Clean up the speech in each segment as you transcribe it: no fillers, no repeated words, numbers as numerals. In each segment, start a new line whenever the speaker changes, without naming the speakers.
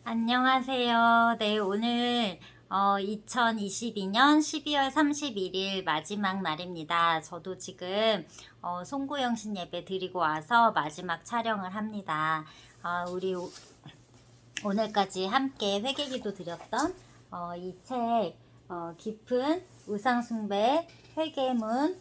안녕하세요. 네, 오늘 2022년 12월 31일 마지막 날입니다. 저도 지금 송구영신 예배 드리고 와서 마지막 촬영을 합니다. 우리 오늘까지 함께 회개기도 드렸던 이 책 깊은 우상숭배 회개문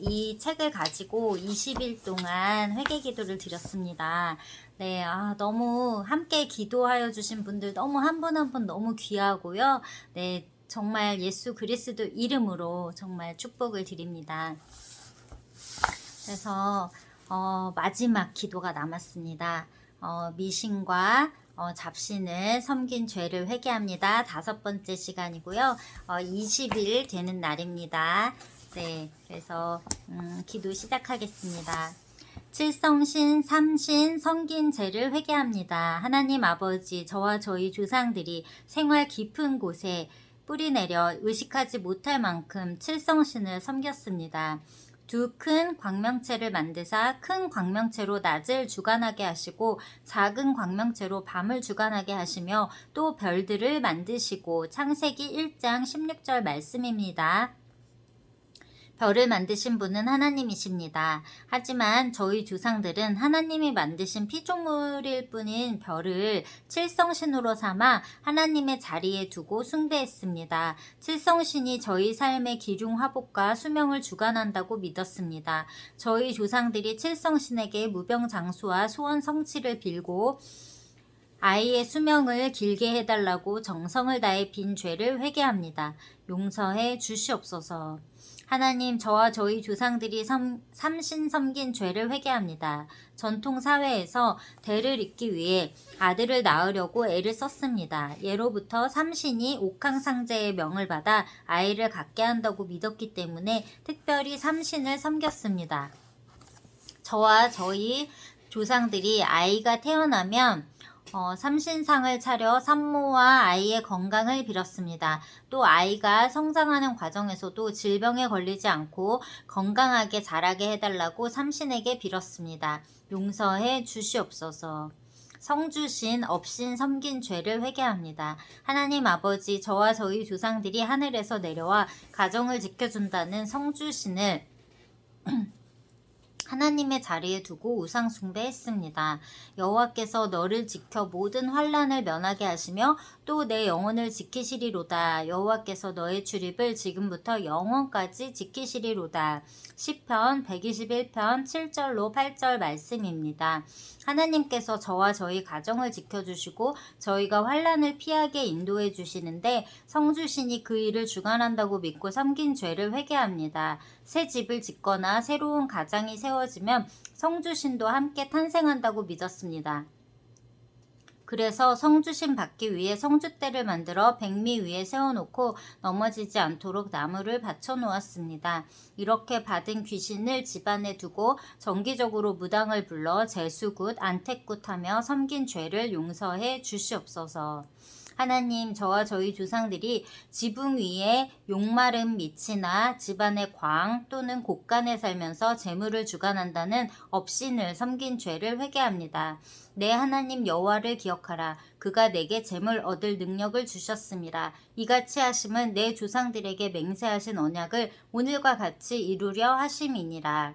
이 책을 가지고 20일 동안 회개기도를 드렸습니다. 네, 너무 함께 기도하여 주신 분들 너무 한 분 한 분 너무 귀하고요. 네, 정말 예수 그리스도 이름으로 정말 축복을 드립니다. 그래서 마지막 기도가 남았습니다. 미신과 잡신을 섬긴 죄를 회개합니다. 5번째 시간이고요. 20일 되는 날입니다. 네, 그래서 기도 시작하겠습니다. 칠성신 삼신 섬긴 죄를 회개합니다. 하나님 아버지, 저와 저희 조상들이 생활 깊은 곳에 뿌리내려 의식하지 못할 만큼 칠성신을 섬겼습니다. 두 큰 광명체를 만드사 큰 광명체로 낮을 주관하게 하시고 작은 광명체로 밤을 주관하게 하시며 또 별들을 만드시고 창세기 1장 16절 말씀입니다. 별을 만드신 분은 하나님이십니다. 하지만 저희 조상들은 하나님이 만드신 피조물일 뿐인 별을 칠성신으로 삼아 하나님의 자리에 두고 숭배했습니다. 칠성신이 저희 삶의 기중 화복과 수명을 주관한다고 믿었습니다. 저희 조상들이 칠성신에게 무병장수와 소원 성취를 빌고 아이의 수명을 길게 해달라고 정성을 다해 빈 죄를 회개합니다. 용서해 주시옵소서. 하나님, 저와 저희 조상들이 삼신 섬긴 죄를 회개합니다. 전통 사회에서 대를 잇기 위해 아들을 낳으려고 애를 썼습니다. 예로부터 삼신이 옥황상제의 명을 받아 아이를 갖게 한다고 믿었기 때문에 특별히 삼신을 섬겼습니다. 저와 저희 조상들이 아이가 태어나면 삼신상을 차려 산모와 아이의 건강을 빌었습니다. 또 아이가 성장하는 과정에서도 질병에 걸리지 않고 건강하게 자라게 해달라고 삼신에게 빌었습니다. 용서해 주시옵소서. 성주신 업신 섬긴 죄를 회개합니다. 하나님 아버지, 저와 저희 조상들이 하늘에서 내려와 가정을 지켜준다는 성주신을 하나님의 자리에 두고 우상 숭배했습니다. 여호와께서 너를 지켜 모든 환난을 면하게 하시며 또 내 영혼을 지키시리로다. 여호와께서 너의 출입을 지금부터 영원까지 지키시리로다. 시편 121편 7절로 8절 말씀입니다. 하나님께서 저와 저희 가정을 지켜주시고 저희가 환난을 피하게 인도해 주시는데 성주신이 그 일을 주관한다고 믿고 섬긴 죄를 회개합니다. 새 집을 짓거나 새로운 가장이 세워지면 성주신도 함께 탄생한다고 믿었습니다. 그래서 성주신 받기 위해 성주대를 만들어 백미 위에 세워놓고 넘어지지 않도록 나무를 받쳐놓았습니다. 이렇게 받은 귀신을 집안에 두고 정기적으로 무당을 불러 제수굿, 안택굿 하며 섬긴 죄를 용서해 주시옵소서. 하나님, 저와 저희 조상들이 지붕 위에 용마른 밑이나 집안의 광 또는 곳간에 살면서 재물을 주관한다는 업신을 섬긴 죄를 회개합니다. 내 하나님 여호와를 기억하라. 그가 내게 재물 얻을 능력을 주셨음이라. 이같이 하심은 내 조상들에게 맹세하신 언약을 오늘과 같이 이루려 하심이니라.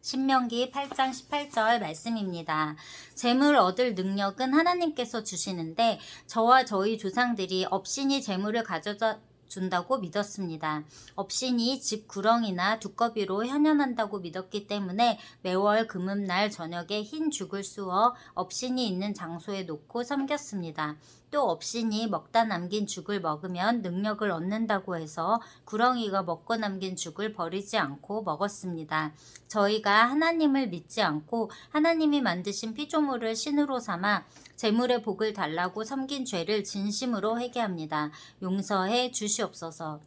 신명기 8장 18절 말씀입니다. 재물 얻을 능력은 하나님께서 주시는데 저와 저희 조상들이 업신이 재물을 가져다 준다고 믿었습니다. 업신이 집 구렁이나 두꺼비로 현현한다고 믿었기 때문에 매월 금음날 저녁에 흰 죽을 쑤어 업신이 있는 장소에 놓고 섬겼습니다. 또 업신이 먹다 남긴 죽을 먹으면 능력을 얻는다고 해서 구렁이가 먹고 남긴 죽을 버리지 않고 먹었습니다. 저희가 하나님을 믿지 않고 하나님이 만드신 피조물을 신으로 삼아 재물의 복을 달라고 섬긴 죄를 진심으로 회개합니다. 용서해 주시옵소서.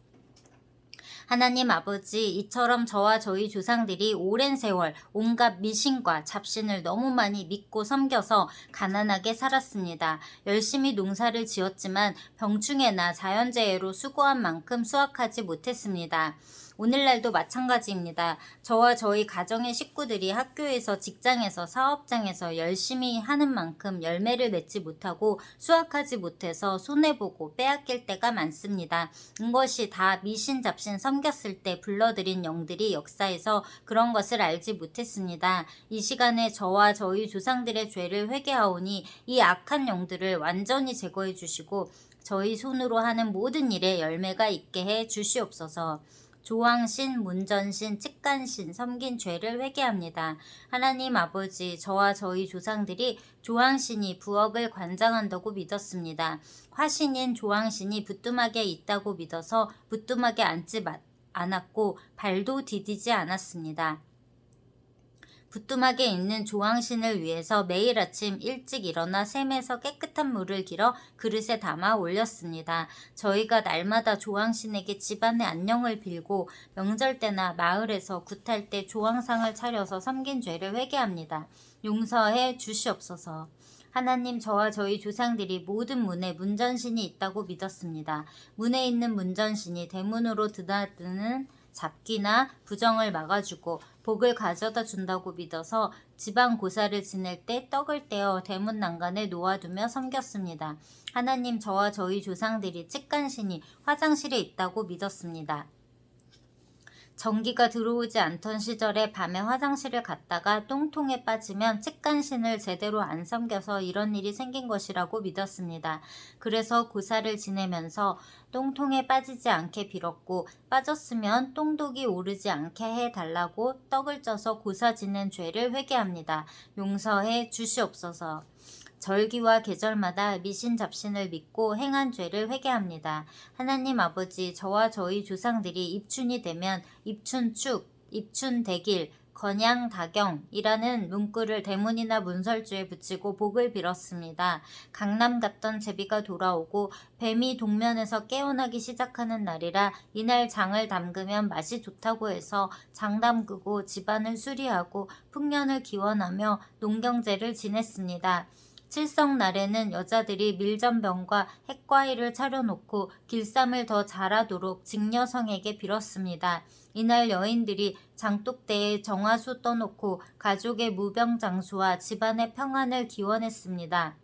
하나님 아버지, 이처럼 저와 저희 조상들이 오랜 세월 온갖 미신과 잡신을 너무 많이 믿고 섬겨서 가난하게 살았습니다. 열심히 농사를 지었지만 병충해나 자연재해로 수고한 만큼 수확하지 못했습니다. 오늘날도 마찬가지입니다. 저와 저희 가정의 식구들이 학교에서, 직장에서, 사업장에서 열심히 하는 만큼 열매를 맺지 못하고 수확하지 못해서 손해보고 빼앗길 때가 많습니다. 이것이 다 미신 잡신 섬겼을 때 불러들인 영들이 역사에서 그런 것을 알지 못했습니다. 이 시간에 저와 저희 조상들의 죄를 회개하오니 이 악한 영들을 완전히 제거해 주시고 저희 손으로 하는 모든 일에 열매가 있게 해 주시옵소서. 조왕신, 문전신, 측간신 섬긴 죄를 회개합니다. 하나님 아버지, 저와 저희 조상들이 조왕신이 부엌을 관장한다고 믿었습니다. 화신인 조왕신이 부뚜막에 있다고 믿어서 부뚜막에 앉지 않았고 발도 디디지 않았습니다. 부뚜막에 있는 조왕신을 위해서 매일 아침 일찍 일어나 샘에서 깨끗한 물을 길어 그릇에 담아 올렸습니다. 저희가 날마다 조왕신에게 집안의 안녕을 빌고 명절 때나 마을에서 굿할 때 조왕상을 차려서 섬긴 죄를 회개합니다. 용서해 주시옵소서. 하나님, 저와 저희 조상들이 모든 문에 문전신이 있다고 믿었습니다. 문에 있는 문전신이 대문으로 드나드는 잡기나 부정을 막아주고 복을 가져다 준다고 믿어서 지방 고사를 지낼 때 떡을 떼어 대문 난간에 놓아두며 섬겼습니다. 하나님, 저와 저희 조상들이 측간신이 화장실에 있다고 믿었습니다. 전기가 들어오지 않던 시절에 밤에 화장실을 갔다가 똥통에 빠지면 측간신을 제대로 안 섬겨서 이런 일이 생긴 것이라고 믿었습니다. 그래서 고사를 지내면서 똥통에 빠지지 않게 빌었고 빠졌으면 똥독이 오르지 않게 해달라고 떡을 쪄서 고사 지낸 죄를 회개합니다. 용서해 주시옵소서. 절기와 계절마다 미신 잡신을 믿고 행한 죄를 회개합니다. 하나님 아버지, 저와 저희 조상들이 입춘이 되면 입춘축, 입춘대길, 건양다경이라는 문구를 대문이나 문설주에 붙이고 복을 빌었습니다. 강남 갔던 제비가 돌아오고 뱀이 동면에서 깨어나기 시작하는 날이라 이날 장을 담그면 맛이 좋다고 해서 장 담그고 집안을 수리하고 풍년을 기원하며 농경제를 지냈습니다. 칠성날에는 여자들이 밀전병과 핵과일을 차려놓고 길쌈을 더 잘하도록 직녀성에게 빌었습니다. 이날 여인들이 장독대에 정화수 떠놓고 가족의 무병장수와 집안의 평안을 기원했습니다.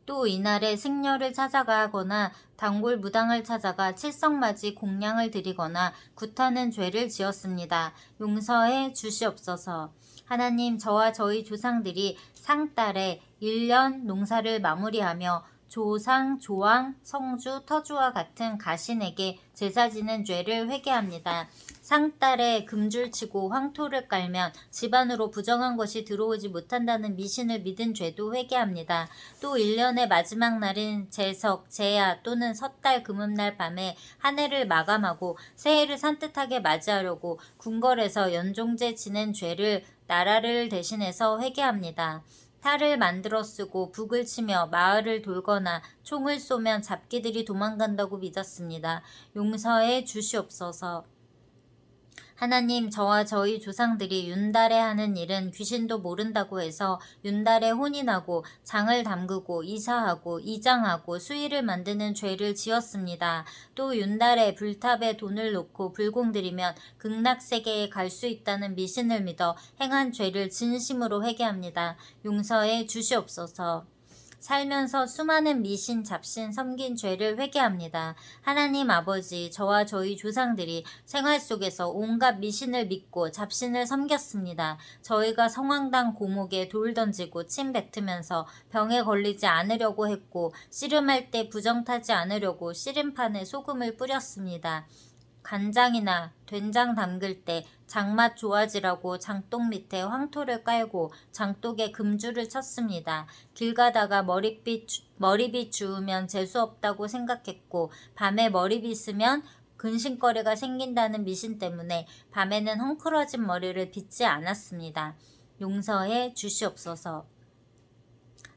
또 이날에 승려를 찾아가거나 단골 무당을 찾아가 칠성맞이 공양을 드리거나 굿하는 죄를 지었습니다. 용서해 주시옵소서. 하나님, 저와 저희 조상들이 상달에 1년 농사를 마무리하며 조상, 조왕, 성주, 터주와 같은 가신에게 제사 지는 죄를 회개합니다. 상달에 금줄 치고 황토를 깔면 집안으로 부정한 것이 들어오지 못한다는 미신을 믿은 죄도 회개합니다. 또 1년의 마지막 날인 제석, 제야 또는 섣달 금음날 밤에 한 해를 마감하고 새해를 산뜻하게 맞이하려고 궁궐에서 연종제 지낸 죄를 나라를 대신해서 회개합니다. 탈을 만들어 쓰고 북을 치며 마을을 돌거나 총을 쏘면 잡기들이 도망간다고 믿었습니다. 용서해 주시옵소서. 하나님, 저와 저희 조상들이 윤달에 하는 일은 귀신도 모른다고 해서 윤달에 혼인하고 장을 담그고 이사하고 이장하고 수의를 만드는 죄를 지었습니다. 또 윤달에 불탑에 돈을 놓고 불공들이면 극락세계에 갈 수 있다는 미신을 믿어 행한 죄를 진심으로 회개합니다. 용서해 주시옵소서. 살면서 수많은 미신, 잡신, 섬긴 죄를 회개합니다. 하나님 아버지, 저와 저희 조상들이 생활 속에서 온갖 미신을 믿고 잡신을 섬겼습니다. 저희가 성황당 고목에 돌 던지고 침 뱉으면서 병에 걸리지 않으려고 했고 씨름할 때 부정 타지 않으려고 씨름판에 소금을 뿌렸습니다. 간장이나 된장 담글 때 장맛 좋아지라고 장독 밑에 황토를 깔고 장독에 금줄을 쳤습니다. 길 가다가 머리빗 주우면 재수없다고 생각했고 밤에 머리 빗으면 근심거리가 생긴다는 미신 때문에 밤에는 헝클어진 머리를 빗지 않았습니다. 용서해 주시옵소서.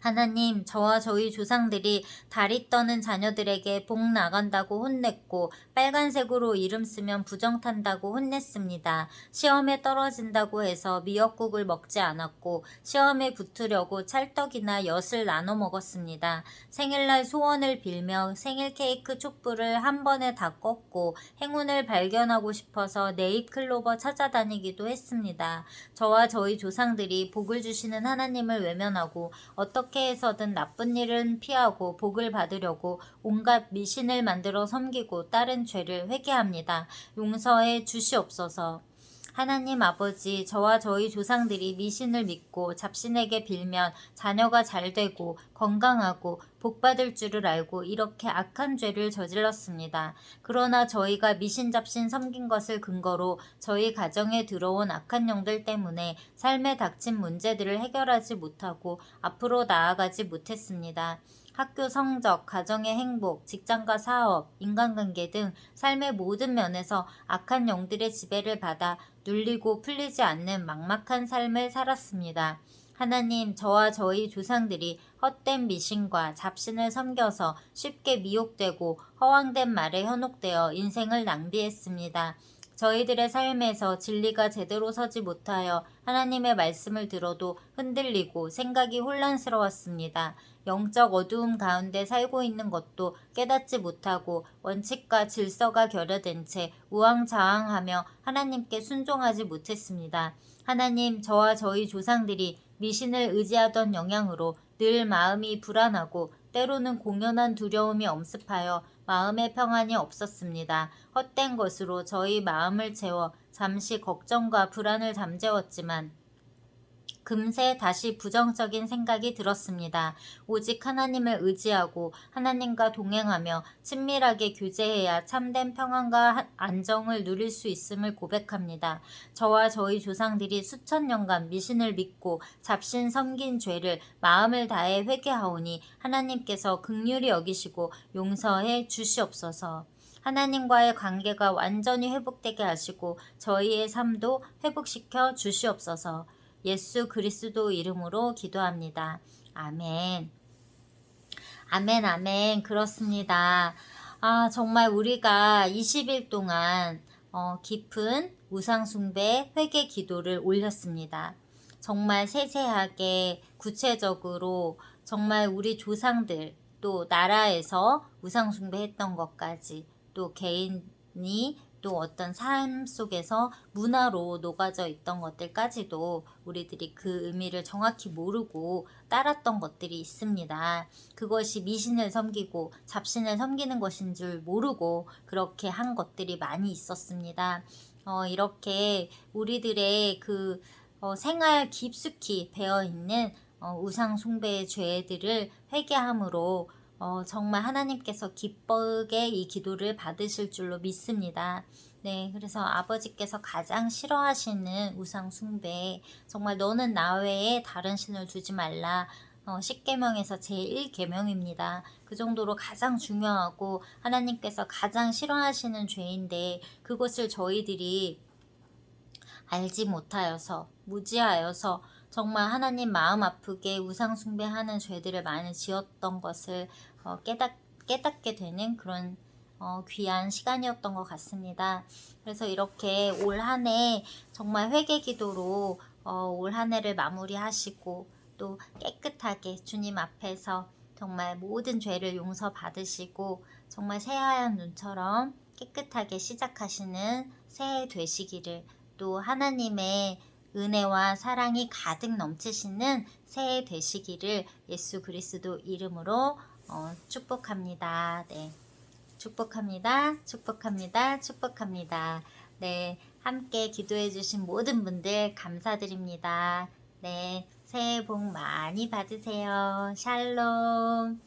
하나님, 저와 저희 조상들이 다리 떠는 자녀들에게 복 나간다고 혼냈고 빨간색으로 이름 쓰면 부정 탄다고 혼냈습니다. 시험에 떨어진다고 해서 미역국을 먹지 않았고 시험에 붙으려고 찰떡이나 엿을 나눠 먹었습니다. 생일날 소원을 빌며 생일 케이크 촛불을 한 번에 다 껐고 행운을 발견하고 싶어서 네잎클로버 찾아다니기도 했습니다. 저와 저희 조상들이 복을 주시는 하나님을 외면하고 어떻게 해서든 나쁜 일은 피하고 복을 받으려고 온갖 미신을 만들어 섬기고 다른 죄를 회개합니다. 용서해 주시옵소서. 하나님 아버지, 저와 저희 조상들이 미신을 믿고 잡신에게 빌면 자녀가 잘 되고 건강하고 복받을 줄을 알고 이렇게 악한 죄를 저질렀습니다. 그러나 저희가 미신 잡신 섬긴 것을 근거로 저희 가정에 들어온 악한 영들 때문에 삶에 닥친 문제들을 해결하지 못하고 앞으로 나아가지 못했습니다. 학교 성적, 가정의 행복, 직장과 사업, 인간관계 등 삶의 모든 면에서 악한 영들의 지배를 받아 눌리고 풀리지 않는 막막한 삶을 살았습니다. 하나님, 저와 저희 조상들이 헛된 미신과 잡신을 섬겨서 쉽게 미혹되고 허황된 말에 현혹되어 인생을 낭비했습니다. 저희들의 삶에서 진리가 제대로 서지 못하여 하나님의 말씀을 들어도 흔들리고 생각이 혼란스러웠습니다. 영적 어두움 가운데 살고 있는 것도 깨닫지 못하고 원칙과 질서가 결여된 채 우왕좌왕하며 하나님께 순종하지 못했습니다. 하나님, 저와 저희 조상들이 미신을 의지하던 영향으로 늘 마음이 불안하고 때로는 공연한 두려움이 엄습하여 마음의 평안이 없었습니다. 헛된 것으로 저희 마음을 채워 잠시 걱정과 불안을 잠재웠지만 금세 다시 부정적인 생각이 들었습니다. 오직 하나님을 의지하고 하나님과 동행하며 친밀하게 교제해야 참된 평안과 안정을 누릴 수 있음을 고백합니다. 저와 저희 조상들이 수천 년간 미신을 믿고 잡신 섬긴 죄를 마음을 다해 회개하오니 하나님께서 긍휼히 여기시고 용서해 주시옵소서. 하나님과의 관계가 완전히 회복되게 하시고 저희의 삶도 회복시켜 주시옵소서. 예수 그리스도 이름으로 기도합니다. 아멘. 아멘, 아멘. 그렇습니다. 정말 우리가 20일 동안 깊은 우상숭배 회개 기도를 올렸습니다. 정말 세세하게 구체적으로 정말 우리 조상들 또 나라에서 우상숭배했던 것까지 또 개인이 또 어떤 삶 속에서 문화로 녹아져 있던 것들까지도 우리들이 그 의미를 정확히 모르고 따랐던 것들이 있습니다. 그것이 미신을 섬기고 잡신을 섬기는 것인 줄 모르고 그렇게 한 것들이 많이 있었습니다. 이렇게 우리들의 그 생활 깊숙이 배어있는 우상 숭배의 죄들을 회개함으로 정말 하나님께서 기쁘게 이 기도를 받으실 줄로 믿습니다. 네, 그래서 아버지께서 가장 싫어하시는 우상 숭배, 정말 너는 나 외에 다른 신을 두지 말라. 10계명에서 제1계명입니다. 그 정도로 가장 중요하고 하나님께서 가장 싫어하시는 죄인데 그것을 저희들이 알지 못하여서 무지하여서 정말 하나님 마음 아프게 우상 숭배하는 죄들을 많이 지었던 것을 깨닫게 되는 그런 귀한 시간이었던 것 같습니다. 그래서 이렇게 올 한 해 정말 회개 기도로 올 한 해를 마무리하시고 또 깨끗하게 주님 앞에서 정말 모든 죄를 용서받으시고 정말 새하얀 눈처럼 깨끗하게 시작하시는 새해 되시기를, 또 하나님의 은혜와 사랑이 가득 넘치시는 새해 되시기를 예수 그리스도 이름으로 축복합니다. 네, 축복합니다. 축복합니다. 축복합니다. 네, 함께 기도해 주신 모든 분들 감사드립니다. 네, 새해 복 많이 받으세요. 샬롬.